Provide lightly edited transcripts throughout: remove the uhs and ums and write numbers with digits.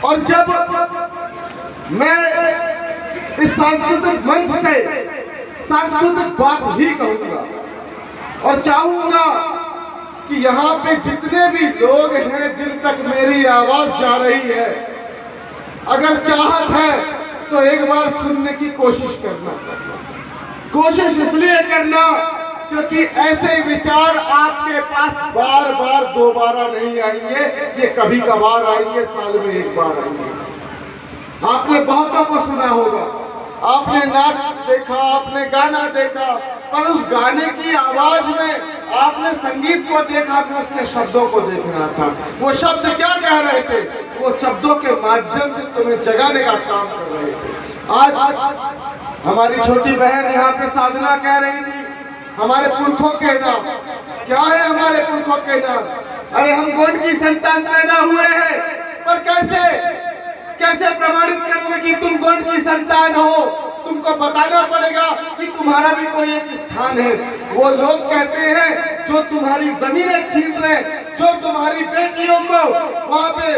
और जब मैं इस सांस्कृतिक मंच से सांस्कृतिक बात ही कहूंगा और चाहूंगा कि यहाँ पे जितने भी लोग हैं जिन तक मेरी आवाज जा रही है, अगर चाहत है तो एक बार सुनने की कोशिश करना। कोशिश इसलिए करना क्योंकि ऐसे विचार आपके पास बार बार दोबारा नहीं आएंगे, ये कभी कभार आएंगे, साल में एक बार आएंगे। आपने बहुतों को सुना होगा, आपने नाच देखा, आपने गाना देखा, पर उस गाने की आवाज में आपने संगीत को देखा कि उसके शब्दों को देखना था। वो शब्द क्या कह रहे थे? वो शब्दों के माध्यम से तुम्हें जगाने का काम कर रहे थे। आज हमारी छोटी बहन यहाँ पे साधना कह रही थी हमारे पुरखों के नाम। क्या है हमारे पुरखों के नाम? अरे हम गोंड की संतान पैदा हुए हैं, पर कैसे प्रमाणित करोगे कि तुम गोंड की संतान हो? तुमको बताना पड़ेगा कि तुम्हारा भी कोई एक स्थान है। वो लोग कहते हैं जो तुम्हारी जमीनें छीन रहे, जो तुम्हारी बेटियों को वहाँ पे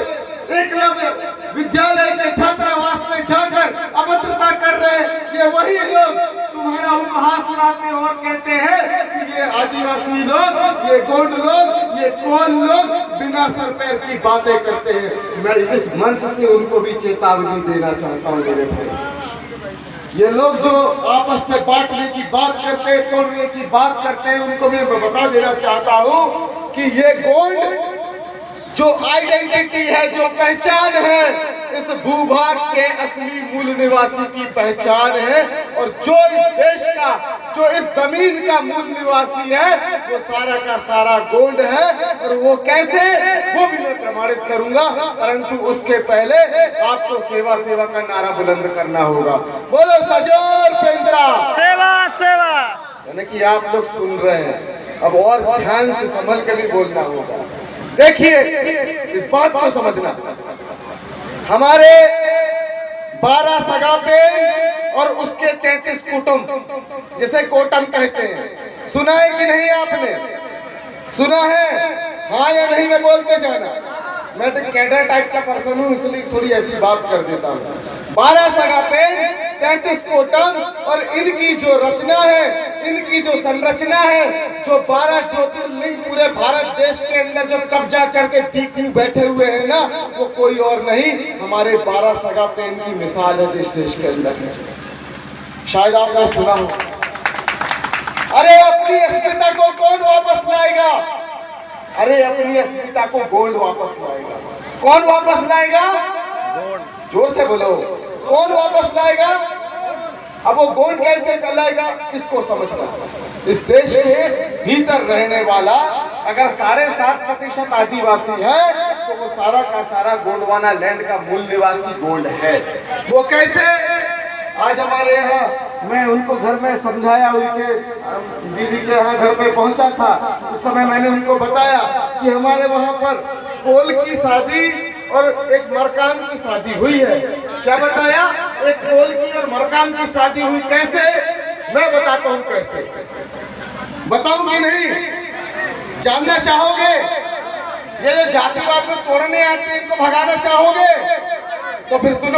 एकलव्य विद्यालय के छात्रावास में जाकर अभद्रता कर रहे, ये वही लोग तुम्हारा उपहास उड़ाते और कहते हैं कि ये आदिवासी लोग, ये गोंड लोग, ये कोल लोग बिना सर पैर की बातें करते हैं। मैं इस मंच से उनको भी चेतावनी देना चाहता हूँ मेरे भाई। ये लोग जो आपस में बांटने की बात करते हैं, तोड़ने की बात करते हैं, उनको मैं बता देना चाहता हूँ कि ये गोंड जो आइडेंटिटी है, जो पहचान है, इस भूभाग के असली मूल निवासी की पहचान है। और जो इस देश का, जो इस जमीन का मूल निवासी है, वो सारा का सारा गोंड है। और वो कैसे, वो भी मैं प्रमाणित करूंगा, परंतु उसके पहले आपको सेवा सेवा का नारा बुलंद करना होगा। बोलो सजोर पेंद्रा सेवा सेवा। यानी कि आप लोग सुन रहे हैं, अब और ध्यान से संभल कर भी बोलना होगा। देखिए, इस बात को समझना, हमारे 12 सगा पेड़ और उसके 33 कुटुंब, जिसे कोटम कहते हैं, सुना है कि नहीं? आपने सुना है? हाँ या नहीं में बोलते जाना। मैं तो कैडर टाइप का पर्सन हूँ, इसलिए थोड़ी ऐसी बात कर देता हूँ। 12 सगा पेड़, 33 कोटम, और इनकी जो रचना है, इनकी जो संरचना है, जो 12 ज्योतिर्लिंग पूरे भारत देश के अंदर जो कब्जा करके टीकू बैठे हुए हैं ना, वो कोई और नहीं, हमारे 12 सगा पेड़ की मिसाल है देश के अंदर। शायद आपने सुना हो। अरे अपनी अस्मिता को कौन वापस लाएगा? अरे अपनी अस्मिता को गोंड वापस लाएगा। कौन वापस लाएगा? जोर से बोलो, कौन वापस लाएगा? अब वो गोंड कैसे लाएगा, इसको समझना। इस देश के भीतर रहने वाला अगर 7.5% आदिवासी है, तो वो सारा का सारा गोंडवाना लैंड का मूल निवासी गोंड है। वो कैसे? आज हमारे यहाँ मैं उनको घर में समझाया, उनके दीदी के यहाँ घर पे पहुंचा था, उस समय मैंने उनको बताया कि हमारे वहाँ पर कोल की शादी और एक मरकाम की शादी हुई है। क्या बताया? एक कोल की और मरकाम की शादी हुई। कैसे? मैं बताता हूँ कैसे। बताऊं कि नहीं? जानना चाहोगे? ये जो जातिवाद में तोड़ने आते हैं, इनको भगाना चाहोगे? तो फिर सुनो।